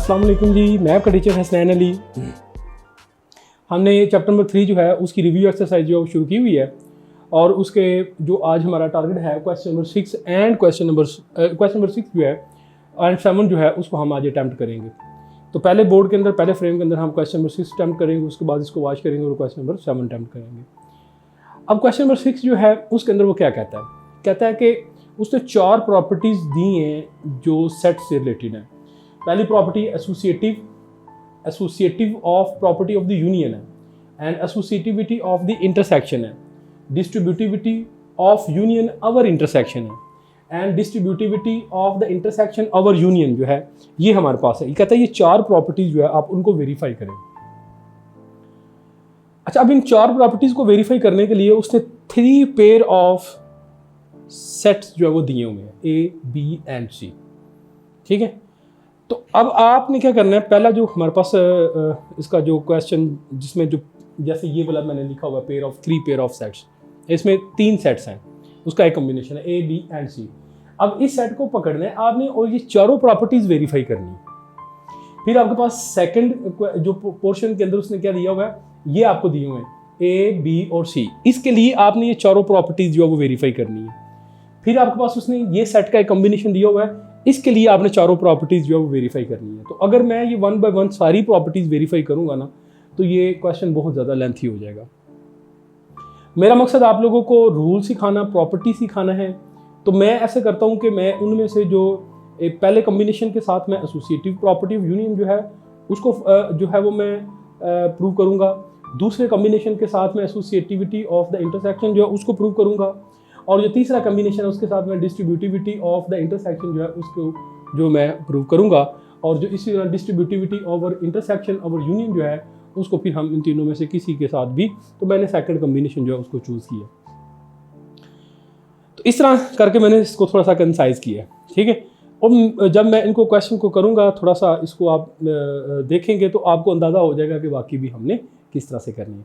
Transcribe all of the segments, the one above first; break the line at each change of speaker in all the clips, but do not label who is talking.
अस्सलाम वालेकुम जी, मैं आपका टीचर हसनैन अली। हमने चैप्टर नंबर 3 जो है उसकी रिव्यू एक्सरसाइज जो शुरू की हुई है और उसके जो आज हमारा टारगेट है question number 6 and question number 6 जो है एंड 7 जो है उसको हम आज अटैम्प्ट करेंगे। तो पहले बोर्ड के अंदर पहले फ्रेम के अंदर हम क्वेश्चन नंबर 6 अटैम्प्ट करेंगे, उसके बाद इसको वॉच करेंगे और क्वेश्चन नंबर 7 अटैम्प्ट करेंगे। अब क्वेश्चन नंबर 6 जो है उसके अंदर वो क्या कहता है कि उसने 4 प्रॉपर्टीज़ दी हैं जो सेट से रिलेटेड हैं। पहली property associative of property of the union है and associativity of the intersection है, distributivity of union over intersection है and distributivity of the intersection over union जो है ये हमारे पास है। ये कहता है ये 4 प्रॉपर्टीज जो है आप उनको वेरीफाई करें। अच्छा, अब इन 4 प्रॉपर्टीज को वेरीफाई करने के लिए उसने 3 पेयर ऑफ सेट्स जो है वो दिए हुए हैं, ए बी एंड सी। ठीक है, तो अब आपने क्या करना है, पहला जो हमारे पास इसका जो क्वेश्चन जिसमें जो जैसे ये वाला मैंने लिखा हुआ pair of 3 pair of sets, इसमें 3 सेट्स हैं, उसका एक कॉम्बिनेशन है ए बी एंड सी। अब इस सेट को पकड़ना है आपने और ये चारों प्रॉपर्टीज वेरीफाई करनी है। फिर आपके पास सेकंड जो पोर्शन के अंदर उसने क्या दिया हुआ है, ये आपको दिए हुए हैं ए बी और सी। इसके लिए आपने ये चारों प्रॉपर्टीज जो है वो वेरीफाई करनी है। फिर आपके पास उसने ये सेट का एक कॉम्बिनेशन दिया हुआ है, इसके लिए आपने चारों प्रॉपर्टीज जो है वो वेरीफाई करनी है। तो अगर मैं ये 1 बाय 1 सारी प्रॉपर्टीज वेरीफाई करूंगा ना तो ये क्वेश्चन बहुत ज़्यादा लेंथी हो जाएगा। मेरा मकसद आप लोगों को रूल सिखाना, प्रॉपर्टी सिखाना है। तो मैं ऐसे करता हूँ कि मैं उनमें से जो पहले कॉम्बिनेशन के साथ मैं एसोसिएटिव प्रॉपर्टी ऑफ यूनियन जो है उसको जो है वो मैं प्रूव करूँगा। दूसरे कॉम्बिनेशन के साथ मैं एसोसिएटिविटी ऑफ द इंटरसेक्शन जो है उसको प्रूव करूँगा। और जो तीसरा कॉम्बिनेशन है उसके साथ मैं डिस्ट्रीब्यूटिविटी ऑफ द इंटरसेक्शन जो है उसको जो मैं प्रूव करूँगा। और जो इसी तरह distributivity over intersection over union जो है उसको फिर हम इन तीनों में से किसी के साथ भी, तो मैंने सेकंड कॉम्बिनेशन जो है उसको चूज़ किया। तो इस तरह करके मैंने इसको थोड़ा सा कंसाइज किया। ठीक है, और जब मैं इनको क्वेश्चन को करूँगा थोड़ा सा इसको आप देखेंगे तो आपको अंदाज़ा हो जाएगा कि बाकी भी हमने किस तरह से करनी है।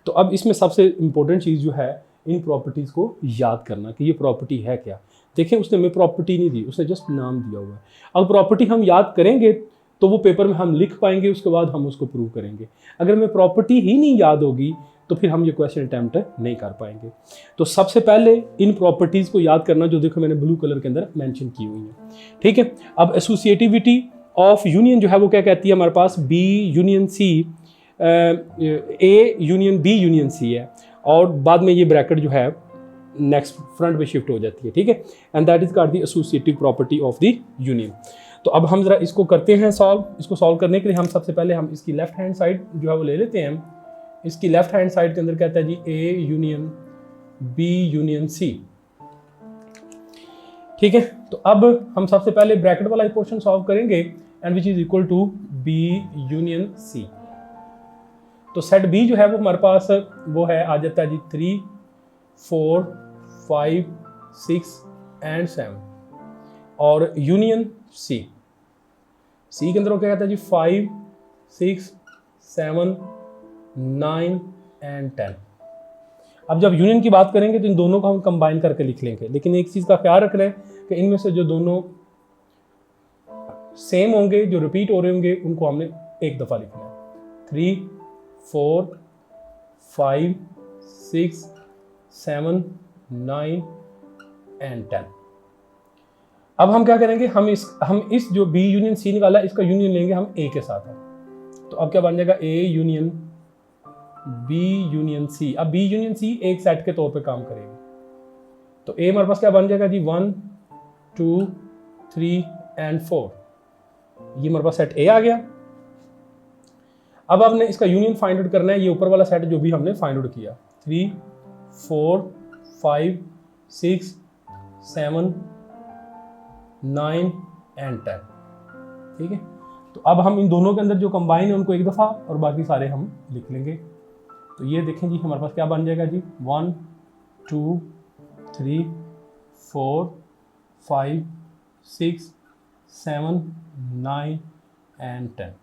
तो अब इसमें सबसे इम्पोर्टेंट चीज़ जो है इन प्रॉपर्टीज़ को याद करना कि ये प्रॉपर्टी है क्या। देखें, उसने हमें प्रॉपर्टी नहीं दी, उसने जस्ट नाम दिया हुआ है। अब प्रॉपर्टी हम याद करेंगे तो वो पेपर में हम लिख पाएंगे, उसके बाद हम उसको प्रूव करेंगे। अगर हमें प्रॉपर्टी ही नहीं याद होगी तो फिर हम ये क्वेश्चन अटैम्प्ट नहीं कर पाएंगे। तो सबसे पहले इन प्रॉपर्टीज़ को याद करना जो देखो मैंने ब्लू कलर के अंदर मेंशन की हुई है। ठीक है, अब एसोसिएटिविटी ऑफ यूनियन जो है वो क्या कहती है हमारे पास, B union C, A union B union C है और बाद में ये ब्रैकेट जो है नेक्स्ट फ्रंट पे शिफ्ट हो जाती है। ठीक है, and that is called the associative property of the union. तो अब हम जरा इसको करते हैं सॉल्व। इसको सॉल्व करने के लिए हम सबसे पहले हम इसकी लेफ्ट हैंड साइड जो है वो ले लेते हैं। इसकी लेफ्ट हैंड साइड के अंदर कहता है जी A union B union C. ठीक है, तो अब हम सबसे पहले ब्रैकेट वाला पोर्शन सॉल्व करेंगे and which is equal to B union C. तो सेट बी जो है वो हमारे पास वो है आ जाता है जी 3 4 5 6 एंड 7 और यूनियन सी के अंदर वो क्या कहता है जी 5 6 7 9 एंड 10। अब जब यूनियन की बात करेंगे तो इन दोनों को हम कंबाइन करके लिख लेंगे, लेकिन एक चीज़ का ख्याल रखना है कि इनमें से जो दोनों सेम होंगे, जो रिपीट हो रहे होंगे, उनको हमने एक दफ़ा लिखना है। 3 4 5 6 7 9 एंड 10। अब हम क्या करेंगे, हम इस जो बी यूनियन सी निकाला इसका यूनियन लेंगे हम ए के साथ है। तो अब क्या बन जाएगा A union B union C. अब बी यूनियन सी एक सेट के तौर पे काम करेगी। तो ए हमारे पास क्या बन जाएगा जी 1 2 3 एंड 4। ये हमारे पास सेट ए आ गया। अब हमने इसका यूनियन फाइंड आउट करना है, ये ऊपर वाला सेट जो भी हमने फाइंड आउट किया 3 4 5 6 7 9 एंड 10। ठीक है, तो अब हम इन दोनों के अंदर जो कंबाइन है उनको एक दफ़ा और बाकी सारे हम लिख लेंगे। तो ये देखें जी हमारे पास क्या बन जाएगा जी 1 2 3 4 5 6 7 9 एंड 10।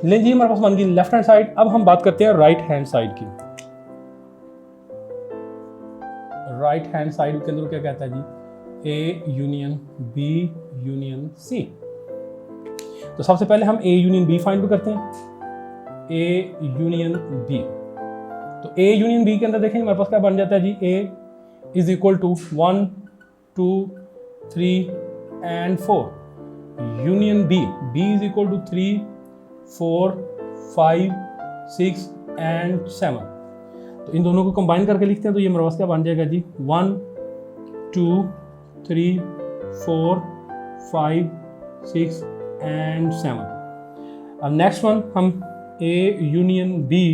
लें जी हमारे पास बन गई लेफ्ट हैंड साइड। अब हम बात करते हैं राइट हैंड साइड की। राइट हैंड साइड के अंदर क्या कहता है जी A union B union C. तो सबसे पहले हम ए यूनियन बी फाइंड करते हैं, ए यूनियन बी। तो ए यूनियन बी के अंदर देखेंगे हमारे पास क्या बन जाता है जी, A is equal to 1 2 3 and 4 union B, B is equal to 3 4 5 6 and 7। तो इन दोनों को कंबाइन करके लिखते हैं तो ये हमारे पास क्या बन जाएगा जी, 1 2 3 4 5 6 एंड 7। अब नेक्स्ट वन हम ए यूनियन बी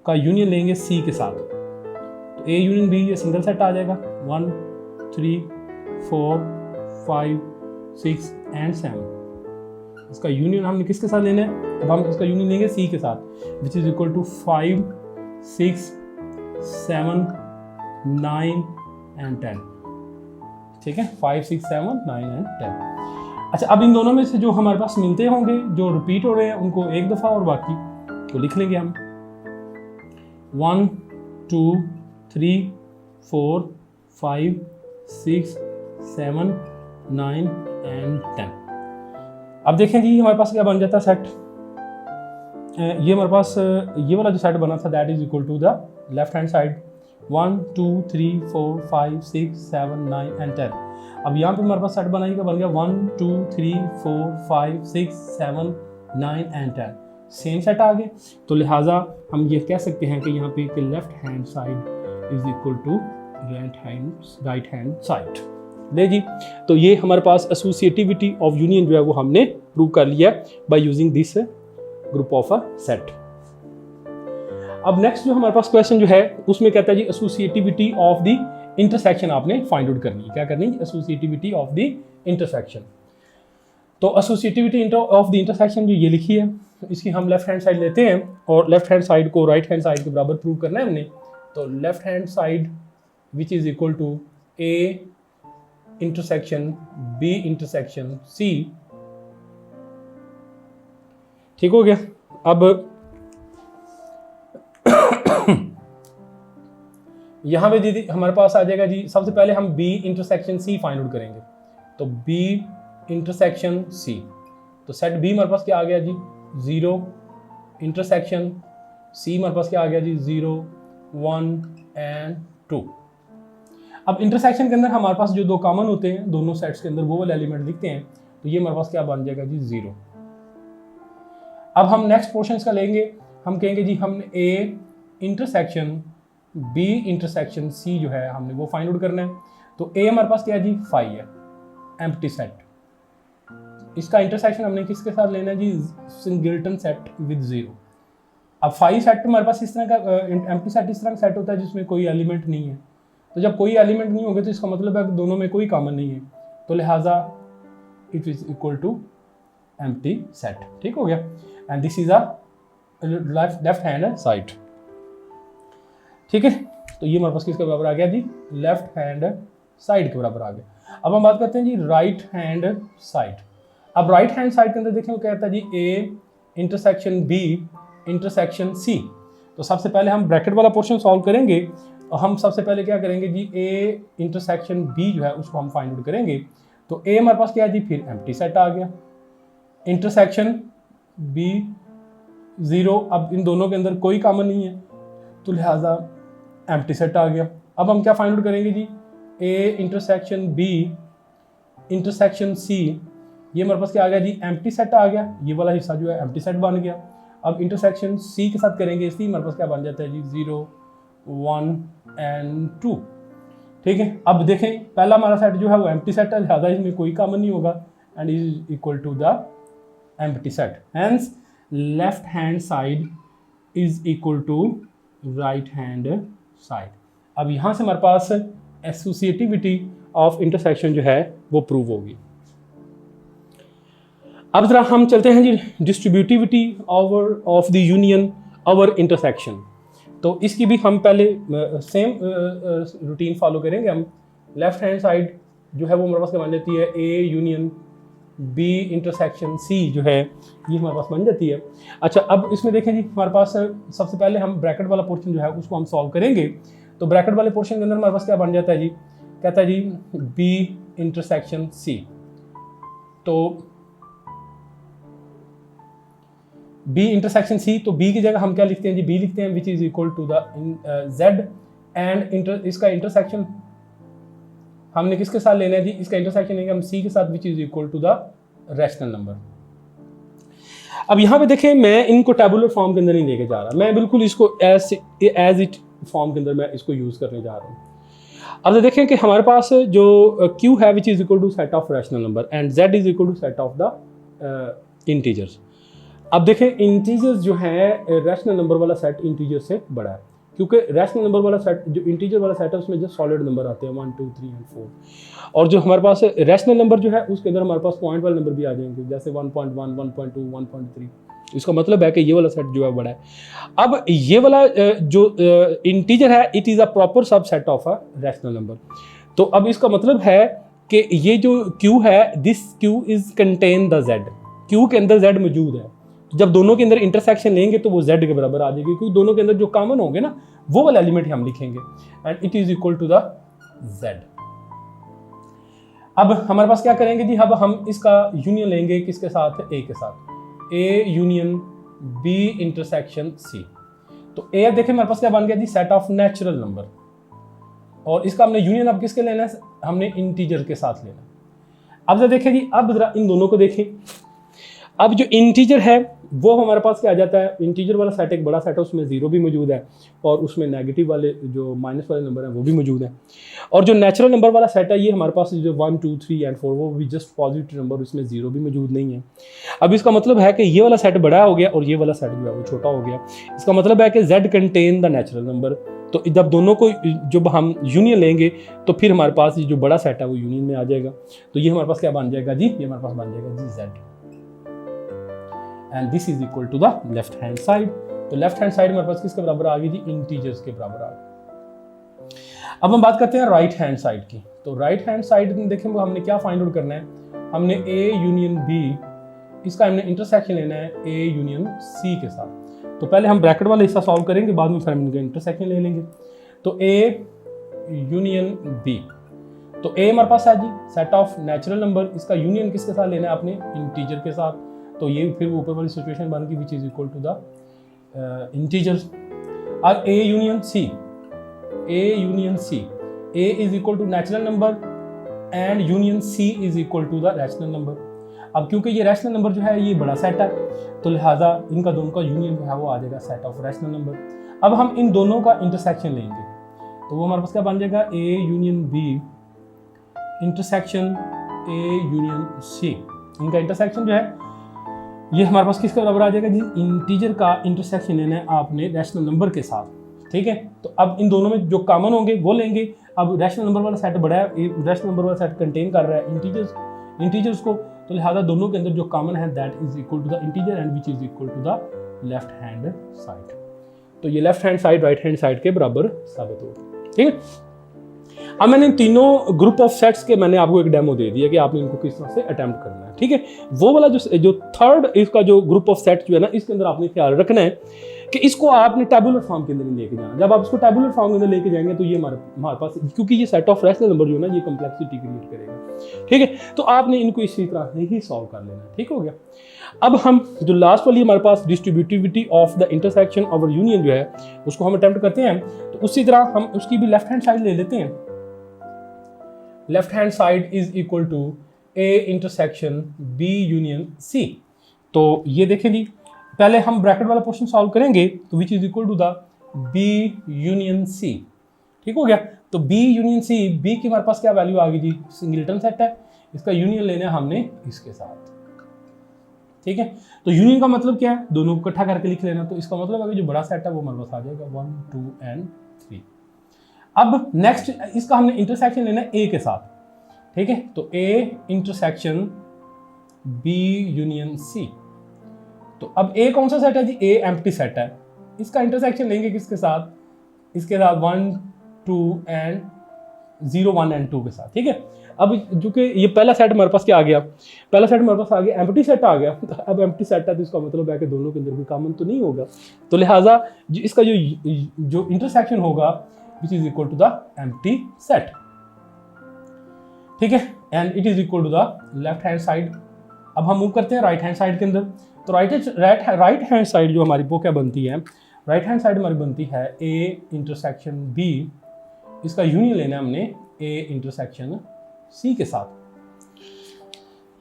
का यूनियन लेंगे सी के साथ। तो ए यूनियन बी ये सिंगल सेट आ जाएगा, 1 3 4 5 6 एंड 7। इसका यूनियन हमने किसके साथ लेना है, अब हम इसका यूनियन लेंगे सी के साथ, which is equal to 5 6 7 9 and 10। ठीक है, 5 6 7 9 एंड 10। अच्छा, अब इन दोनों में से जो हमारे पास मिलते होंगे, जो रिपीट हो रहे हैं, उनको एक दफ़ा और बाकी तो लिख लेंगे हम 1 2 3 4 5 6 7 9 एंड 10। अब देखें जी हमारे पास क्या बन जाता है सेट, ये हमारे पास ये वाला जो सेट बना था that is equal to the left hand side 1 2 3 4 5 6 7 9 and 10। अब यहाँ पे हमारे पास सेट बना बन गया 1 2 3 4 5 6 7 9 एंड 10, सेम सेट आ गए। तो लिहाजा हम ये कह सकते हैं कि यहाँ पे left hand side is equal to right hand side. ले जी, तो ये हमारे पास एसोसिएटिविटी ऑफ यूनियन जो है वो हमने प्रूव कर लिया by using this group of a set. अब नेक्स्ट जो हमारे पास क्वेश्चन जो है उसमें कहता है जी एसोसिएटिविटी ऑफ द इंटरसेक्शन आपने फाइंड आउट करनी है। क्या करनी है, एसोसिएटिविटी ऑफ द इंटरसेक्शन। तो एसोसिएटिविटी ऑफ द इंटरसेक्शन जो ये लिखी है, इसकी हम लेफ्ट हैंड साइड लेते हैं और लेफ्ट हैंड साइड को राइट हैंड साइड के बराबर प्रूव करना है हमने। तो left hand side which is equal to A intersection B intersection C. ठीक हो गया। अब यहां पे दीदी हमारे पास आ जाएगा जी, सबसे पहले हम B intersection C find out करेंगे। तो बी इंटरसेक्शन सी, तो सेट बी हमारे पास क्या आ गया जी, 0 इंटरसेक्शन सी हमारे पास क्या आ गया जी, 0 1 एंड 2। अब इंटरसेक्शन के अंदर हमारे पास जो दो कॉमन होते हैं दोनों सेट्स के अंदर, वो वाले एलिमेंट लिखते हैं। तो ये हमारे पास क्या बन जाएगा जी, 0। अब हम नेक्स्ट पोर्शन का लेंगे, हम कहेंगे जी हमने A intersection B intersection C जो है हमने वो फाइंड आउट करना है। तो ए हमारे पास क्या है जी, 5 है, एम्प्टी सेट। इसका इंटरसेक्शन हमने किसके साथ लेना है जी, सिंगल्टन सेट विद 0। अब 5 सेट हमारे पास इस तरह का एम्प्टी सेट इस तरह का सेट होता है जिसमें कोई एलिमेंट नहीं है। तो जब कोई एलिमेंट नहीं होंगे तो इसका मतलब है कि दोनों में कोई कॉमन नहीं है, तो लिहाजा it is equal to empty set. ठीक हो गया। And this is a left hand side. ठीक है, तो ये हमारे पास किसके बराबर आ गया जी, लेफ्ट हैंड साइड के बराबर आ गया। अब हम बात करते हैं जी राइट हैंड साइड। अब राइट हैंड साइड के अंदर देखें वो कहता है जी A intersection B intersection C. तो सबसे पहले हम ब्रैकेट वाला पोर्शन सॉल्व करेंगे और हम सबसे पहले क्या करेंगे जी, ए इंटरसेक्शन बी जो है उसको हम फाइंड आउट करेंगे। तो ए हमारे पास क्या है जी, फिर एम्प्टी सेट आ गया, इंटरसेक्शन बी 0। अब इन दोनों के अंदर कोई कॉमन नहीं है तो लिहाजा एम्प्टी सेट आ गया। अब हम क्या फाइंड आउट करेंगे जी, A intersection B intersection C, ये हमारे पास क्या आ गया जी, एम्प्टी सेट आ गया। ये वाला हिस्सा जो है एम्प्टी सेट बन गया। अब इंटरसेक्शन सी के साथ करेंगे, इसलिए हमारे पास क्या बन जाता है जी, 0 1 एंड 2। ठीक है, अब देखें पहला हमारा सेट जो है वो एम्प्टी सेट है, लिहाजा इसमें कोई कॉमन नहीं होगा and is equal to the empty set. Hence left hand side is equal to right hand side. अब यहाँ से हमारे पास एसोसिएटिविटी ऑफ इंटरसेक्शन जो है वो प्रूव होगी। अब जरा हम चलते हैं जी distributivity of the union over intersection. तो इसकी भी हम पहले सेम रूटीन फॉलो करेंगे। हम लेफ्ट हैंड साइड जो है वो हमारे पास क्या बन जाती है, A union B intersection C जो है ये हमारे पास बन जाती है। अच्छा, अब इसमें देखें जी हमारे पास सबसे पहले हम ब्रैकेट वाला पोर्शन जो है उसको हम सॉल्व करेंगे। तो ब्रैकेट वाले पोर्शन के अंदर हमारे पास क्या बन जाता है जी, कहता है जी बी इंटरसेक्शन सी। तो बी इंटरसेक्शन सी, तो बी की जगह हम क्या लिखते हैं जी, बी लिखते हैं which is equal to the Z and इसका इंटरसेक्शन हमने किसके साथ लेना है जी, इसका इंटरसेक्शन लेंगे हम सी के साथ which is equal to the rational number. अब यहाँ पे देखें मैं इनको टेबुलर फॉर्म के अंदर नहीं लेके जा रहा, मैं बिल्कुल इसको एज इट फॉर्म के अंदर मैं इसको यूज़ करने जा रहा हूँ। अब तो देखें कि हमारे पास जो Q है which is equal to set of rational number and Z is equal to set of the integers. अब देखें इंटीजर्स जो है रैशनल नंबर वाला सेट इंटीजर से बड़ा है, क्योंकि रैशनल नंबर वाला सेट जो इंटीजर वाला सेट है उसमें जो सॉलिड नंबर आते हैं 1 2 3 एंड 4, और जो हमारे पास रैशनल नंबर जो है उसके अंदर हमारे पास पॉइंट वाले नंबर भी आ जाएंगे, जैसे 1.1 1.2 1.3। इसका मतलब है कि ये वाला सेट जो है बड़ा है। अब ये वाला जो इंटीजर है it is a proper subset of a rational number. तो अब इसका मतलब है कि ये जो Q है this Q is contain the Z, Q के अंदर Z मौजूद है। जब दोनों के अंदर इंटरसेक्शन लेंगे तो वो Z के बराबर आ जाएगी, क्योंकि दोनों के अंदर जो कॉमन होंगे ना वो वाला एलिमेंट हम लिखेंगे and it is equal to the Z। अब हमारे पास क्या करेंगे जी, अब हम इसका यूनियन लेंगे किसके साथ, A के साथ, A union B intersection C। तो A देखें हमारे पास क्या बन गया जी, सेट ऑफ नेचुरल नंबर, और इसका हमने यूनियन अब किसके लेना है, हमने इंटीजर के साथ लेना है। अब जरा देखें जी, अब जरा इन दोनों को देखें। अब जो इंटीजर है वो हमारे पास क्या आ जाता है, इंटीजर वाला सेट एक बड़ा सेट है, उसमें जीरो भी मौजूद है और उसमें नेगेटिव वाले जो माइनस वाले नंबर हैं वो भी मौजूद है, और जो नेचुरल नंबर वाला सेट है ये हमारे पास जो 1 2 3 एंड 4 वो भी जस्ट पॉजिटिव नंबर, उसमें जीरो भी मौजूद नहीं है। अब इसका मतलब है कि ये वाला सेट बड़ा हो गया और ये वाला सेट जो है वो छोटा हो गया। इसका मतलब है कि Z contain the natural number. तो जब दोनों को जब हम यूनियन लेंगे तो फिर हमारे पास जो बड़ा सेट है वो यूनियन में आ जाएगा। तो ये हमारे पास क्या बन जाएगा जी, ये हमारे पास बन जाएगा जी Z, and this is equal to the left hand side. तो लेफ्ट हैंड साइड हमारे पास किसके बराबर आ गई जी, इंटीजर्स के बराबर आ गई। अब हम बात करते हैं राइट हैंड साइड की। तो राइट हैंड साइड में देखें हमने क्या फाइंड आउट करना है, हमने A यूनियन B, इसका हमने इंटरसेक्शन लेना है A यूनियन C के साथ। तो पहले हम ब्रैकेट वाला हिस्सा सॉल्व करेंगे, बाद में फिर हम इनका इंटरसेक्शन ले लेंगे। तो A यूनियन B, तो A हमारे पास है जी सेट ऑफ नेचुरल नंबर, इसका यूनियन किसके साथ लेना है आपने, इंटीजर के साथ। तो ये फिर ऊपर वाली सिचुएशन बन गई which is equal to the integers. अब A union C, A union C, A is equal to natural number and union C is equal to the rational number. अब क्योंकि ये रैशनल नंबर जो है ये बड़ा सेट है तो लिहाजा इनका दोनों का यूनियन जो है वो आ जाएगा सेट ऑफ रैशनल नंबर। अब हम इन दोनों का इंटरसेक्शन लेंगे तो वो हमारे पास क्या बन जाएगा, A union B intersection A union C। इनका इंटरसेक्शन जो है ये हमारे पास किसके बराबर आ जाएगा जी, इंटीजर का इंटरसेक्शन लेना है आपने रैशनल नंबर के साथ, ठीक है। तो अब इन दोनों में जो कॉमन होंगे वो लेंगे। अब रैशनल नंबर वाला सेट बड़ा है, रैशनल नंबर वाला सेट कंटेन कर रहा है इंटीजर्स को, तो लिहाजा दोनों के अंदर जो कॉमन है that is equal to the integer and which is equal to the left hand side. तो ये left hand side right hand side के बराबर साबित होगा, ठीक है। अब मैंने तीनों ग्रुप ऑफ सेट्स के मैंने आपको एक डेमो दे दिया कि आपने इनको किस तरह से अटेम्प्ट करना है, ठीक है। वो वाला जो थर्ड इसका जो ग्रुप ऑफ सेट जो है ना, इसके अंदर आपने ख्याल रखना है कि इसको आपने टेबुलर फॉर्म के अंदर नहीं लेके जाना। जब आप इसको टेबुलर फॉर्म के अंदर लेके जाएंगे तो ये हमारे पास, क्योंकि ये सेट ऑफ रैशनल नंबर जो है ना ये कम्प्लेक्सिटी क्रिएट करेगा, ठीक है। तो आपने इनको इसी तरह से ही सॉल्व कर लेना, ठीक हो गया। अब हम जो लास्ट वाली हमारे पास distributivity of the intersection of union जो है उसको हम अटेम्प्ट करते हैं। तो उसी तरह हम उसकी भी लेफ्ट हैंड साइड ले लेते हैं। Left hand side is equal to A intersection B union C। तो ये देखें जी, पहले हम ब्रैकेट वाला पोर्शन सॉल्व करेंगे तो which is equal to the B union C, ठीक हो गया। तो B यूनियन C, B की हमारे पास क्या वैल्यू आ गई जी, सिंगलटन सेट है, इसका यूनियन लेना है हमने इसके साथ, ठीक है। तो यूनियन का मतलब क्या है, दोनों को इकट्ठा करके लिख लेना। तो इसका मतलब है कि जो बड़ा सेट है वो हमारे पास आ जाएगा 1 2 एंड 3। अब नेक्स्ट इसका हमने इंटरसेक्शन लेना है A के साथ, ठीक है। तो A intersection B union C। तो अब A कौन सा सेट है जी, A एम्प्टी सेट है, इसका इंटरसेक्शन लेंगे किसके साथ, इसके साथ 1 2 एंड 0 1 एंड 2 के साथ, ठीक है। अब जो कि ये पहला सेट हमारे पास क्या आ गया, पहला सेट हमारे पास आ गया एम्प्टी सेट आ गया। तो अब एम्प्टी सेट है तो इसका मतलब है कि दोनों के अंदर भी कॉमन तो नहीं होगा, तो लिहाजा इसका जो इंटरसेक्शन होगा which is equal to the empty set, ठीक है। And it is equal to the left hand side. अब हम मूव करते हैं राइट हैंड साइड के अंदर। तो राइट हैंड साइड जो हमारी वो क्या बनती है, राइट हैंड साइड हमारी बनती है ए इंटरसेक्शन बी, इसका यूनियन लेना है हमने ए इंटरसेक्शन सी के साथ।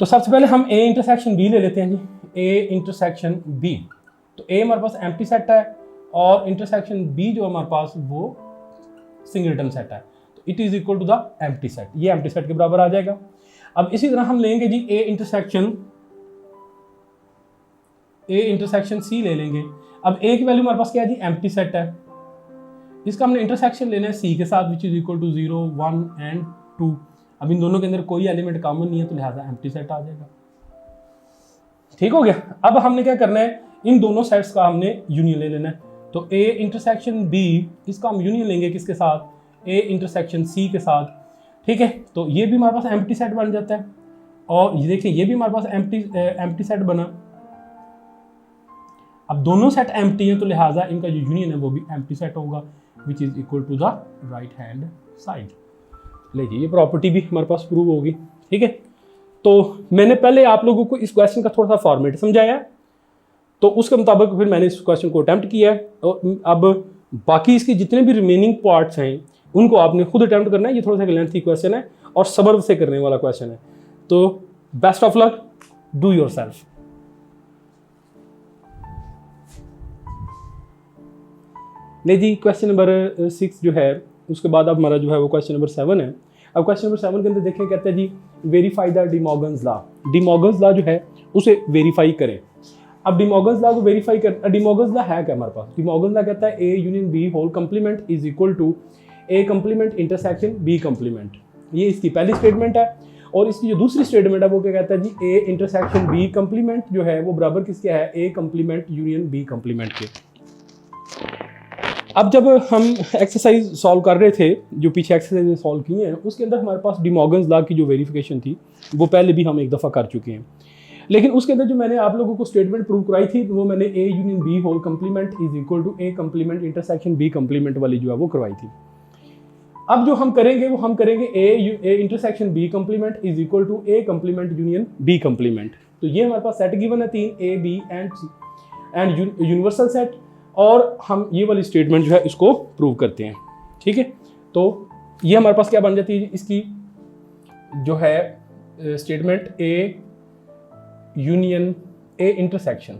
तो सबसे पहले हम ए इंटरसेक्शन बी ले लेते हैं जी, ए इंटरसेक्शन बी। तो ए हमारे पास एम्प्टी सेट है और इंटरसेक्शन बी जो हमारे पास वो सिंगलटन सेट है, तो it is equal to the empty set, ये एम्प्टी सेट के बराबर आ जाएगा। अब इसी तरह हम लेंगे जी ए इंटरसेक्शन सी ले लेंगे। अब ए की वैल्यू हमारे पास क्या है जी, एम्प्टी सेट है, इसका हमने इंटरसेक्शन लेना है सी के साथ which is equal to 0 1 and 2। अब इन दोनों के अंदर कोई एलिमेंट कॉमन नहीं है तो लिहाजा एम्प्टी सेट आ जाएगा। ठीक हो गया। अब हमने क्या करना है, इन दोनों सेट्स का हमने यूनियन ले लेना है। तो ए इंटरसेक्शन बी, इसका हम यूनियन लेंगे किसके साथ, ए इंटरसेक्शन सी के साथ। ठीक है, तो ये भी हमारे पास एम्प्टी सेट बन जाता है और ये देखिए ये भी हमारे पास एम्प्टी सेट बना। अब दोनों सेट एम्प्टी हैं तो लिहाजा इनका जो यूनियन है वो भी एम्प्टी सेट होगा which is equal to the right hand side. लीजिए ये प्रॉपर्टी भी हमारे पास प्रूव होगी। ठीक है, तो मैंने पहले आप लोगों को इस क्वेश्चन का थोड़ा सा फॉर्मेट समझाया, तो उसके मुताबिक फिर मैंने इस क्वेश्चन को अटैम्प्ट किया है और अब बाकी इसके जितने भी रिमेनिंग पार्ट्स हैं उनको आपने खुद अटैम्प्ट करना है। ये थोड़ा सा लेंथी क्वेश्चन है और सब्र से करने वाला क्वेश्चन है, तो best of luck, do yourself. ले जी क्वेश्चन नंबर 6 जो है उसके बाद अब हमारा जो है वो क्वेश्चन नंबर 7 है। अब क्वेश्चन नंबर 7 के अंदर देखें, कहते हैं जी verify the De Morgan's law. De Morgan's law जो है उसे वेरीफाई करें। अब डी मॉर्गन्स लॉ को वेरीफाई कर, डी मॉर्गन्स लॉ है क्या हमारे पास, डी मॉर्गन्स लॉ कहता है A union B whole complement is equal to A complement intersection B complement. ये इसकी पहली स्टेटमेंट है और इसकी जो दूसरी स्टेटमेंट है वो क्या कहता है जी, ए इंटरसेक्शन बी कंप्लीमेंट जो है वो बराबर किसके है, ए कंप्लीमेंट यूनियन बी कंप्लीमेंट के। अब जब हम एक्सरसाइज सॉल्व कर रहे थे, जो पीछे एक्सरसाइज सॉल्व की हैं उसके अंदर हमारे पास डी मॉर्गन्स लॉ की जो वेरिफिकेशन थी वो पहले भी हम एक दफ़ा कर चुके हैं, लेकिन उसके अंदर जो मैंने आप लोगों को स्टेटमेंट प्रूव कराई थी वो मैंने A union B whole complement is equal to A complement intersection B complement वाली जो है वो करवाई थी। अब जो हम करेंगे वो हम करेंगे A intersection B complement is equal to A complement union B complement. तो ये हमारे पास सेट गिवन है 3 A B and C and universal set, और हम ये वाली स्टेटमेंट जो है इसको प्रूव करते हैं। ठीक है, तो ये हमारे पास क्या बन जाती है, इसकी जो है statement A union A intersection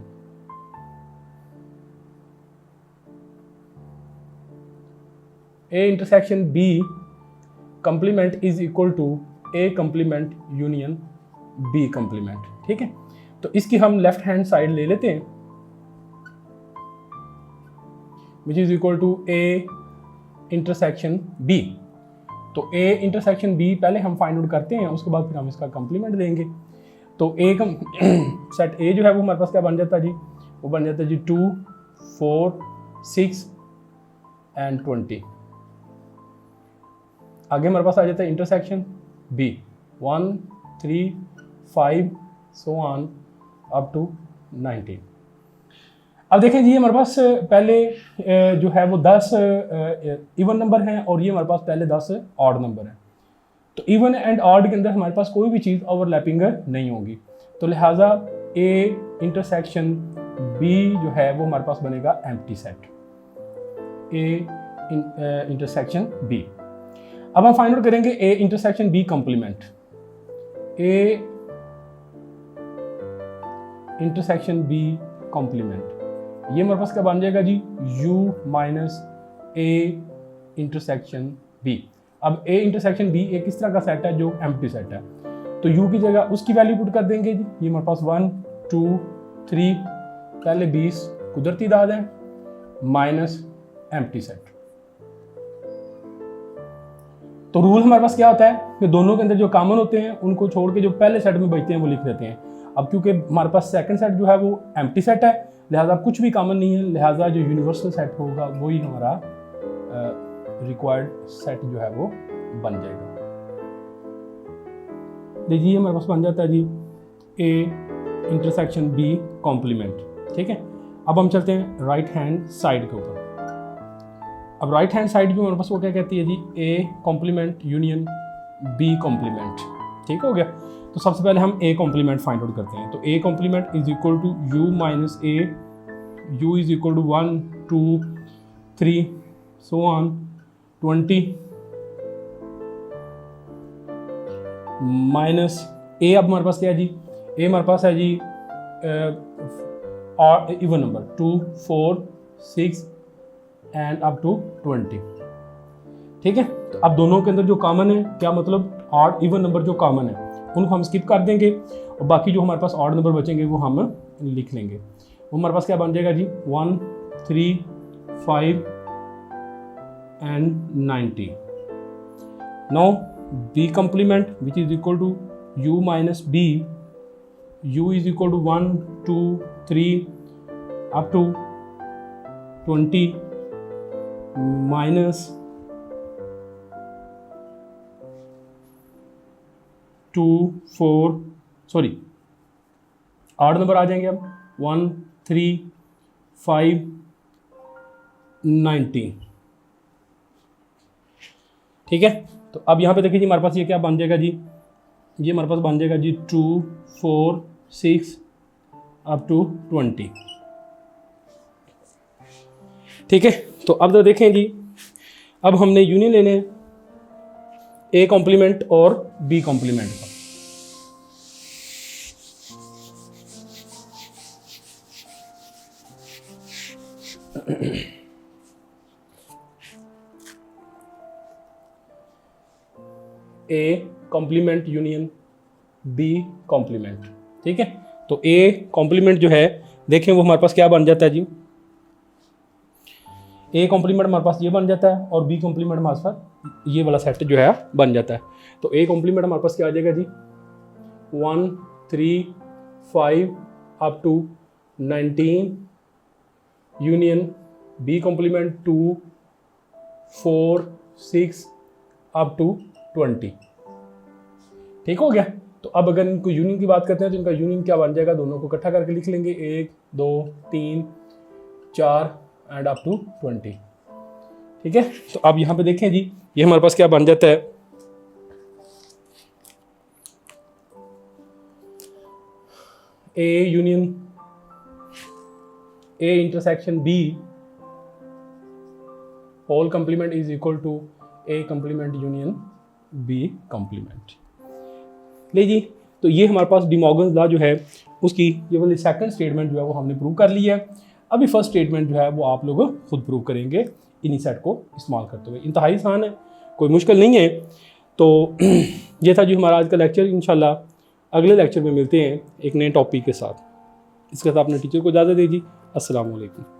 B complement is equal to A complement union B complement. ठीक है, तो इसकी हम लेफ्ट हैंड साइड ले लेते हैं which is equal to A intersection B. तो ए इंटरसेक्शन बी पहले हम फाइंड आउट करते हैं, उसके बाद फिर हम इसका कंप्लीमेंट देंगे। तो ए सेट ए जो है वो हमारे पास क्या बन जाता है जी, वो बन जाता है जी 2 4 6 एंड 20। आगे हमारे पास आ जाता है intersection B 1 3 5 so on up to 19। अब देखें जी हमारे पास पहले जो है वो 10 इवन नंबर हैं और ये हमारे पास पहले 10 ऑड नंबर हैं। तो इवन एंड ऑड के अंदर हमारे पास कोई भी चीज़ ओवरलैपिंग नहीं होगी, तो लिहाजा ए इंटरसेक्शन बी जो है वो हमारे पास बनेगा empty set, A intersection B. अब हम फाइंड आउट करेंगे A intersection B complement. A intersection B complement ये हमारे पास क्या बन जाएगा जी, u minus A intersection B. अब ए इंटरसेक्शन बी एक इस तरह का सेट है जो एम्प्टी सेट है, तो u की जगह उसकी वैल्यू पुट कर देंगे जी। ये हमारे पास 1 2 3 पहले 20 कुदरती दाद है माइनस एम्प्टी सेट। तो रूल हमारे पास क्या होता है कि दोनों के अंदर जो कॉमन होते हैं उनको छोड़ के जो पहले सेट में बचते हैं वो लिख देते हैं। अब क्योंकि हमारे पास सेकंड सेट जो है वो एम्प्टी सेट है, लिहाजा कुछ भी कॉमन नहीं है, लिहाजा जो यूनिवर्सल सेट होगा वही हमारा रिक्वायर्ड सेट जो है वो बन जाएगा। देखिए हमारे पास बन जाता है जी ए इंटरसेक्शन बी कॉम्प्लीमेंट। ठीक है, अब हम चलते हैं राइट हैंड साइड के ऊपर। अब राइट हैंड साइड भी हमारे पास वो क्या कहती है जी, A complement union B complement. ठीक हो गया। तो सबसे पहले हम ए कॉम्प्लीमेंट फाइंड आउट करते हैं। तो A complement is equal to U minus A, U is equal to 1 2 3 so on 20 minus A. अब हमारे पास क्या है जी, ए हमारे पास है जी और even number 2 4 6 and up to 20। ठीक है, तो अब दोनों के अंदर जो कॉमन है, क्या मतलब ऑड इवन नंबर जो कॉमन है उनको हम स्किप कर देंगे और बाकी जो हमारे पास ऑड नंबर बचेंगे वो हम लिख लेंगे। वो हमारे पास क्या बन जाएगा जी 1 3 5 and 90। Now B complement which is equal to u minus B, u is equal to 1 2 3 up to 20 minus 2 4 sorry आठ नंबर आ जाएंगे अब 1 3 5 90। ठीक है, तो अब यहाँ पे देखिए जी हमारे पास ये क्या बन जाएगा जी, ये हमारे पास बन जाएगा जी 2 4 6 अप टू 20। ठीक है, तो अब तो देखें जी, अब हमने यूनियन लेने हैं ए कॉम्प्लीमेंट और बी कॉम्प्लीमेंट का। A complement union B complement. ठीक है, तो ए कॉम्प्लीमेंट जो है देखें वो हमारे पास क्या बन जाता है जी, ए कॉम्प्लीमेंट हमारे पास ये बन जाता है और बी कॉम्प्लीमेंट हमारे पास ये वाला सेट जो है बन जाता है। तो ए कॉम्प्लीमेंट हमारे पास क्या आ जाएगा जी 1 3 5 up to 19 union B complement 2 4 6 up to 20। ठीक हो गया। तो अब अगर इनको यूनियन की बात करते हैं तो इनका यूनियन क्या बन जाएगा, दोनों को इकट्ठा करके लिख लेंगे 1 2 3 4 एंड अप टू 20। ठीक है, तो अब यहाँ पे देखें जी ये हमारे पास क्या बन जाता है, A union A intersection B whole complement is equal to A complement union B complement. ले जी, तो ये हमारे पास डिमॉर्गन्स लॉ जो है उसकी ये वाली सेकंड स्टेटमेंट जो है वो हमने प्रूव कर ली है। अभी फर्स्ट स्टेटमेंट जो है वो आप लोग खुद प्रूव करेंगे इन्हीं सेट को इस्तेमाल करते हुए। इंतहाई आसान है, कोई मुश्किल नहीं है। तो ये था जी हमारा आज का लेक्चर। इंशाल्लाह अगले लेक्चर में मिलते हैं एक नए टॉपिक के साथ। इसके साथ अपने टीचर को इजाज़त दीजिए। अस्सलाम वालेकुम।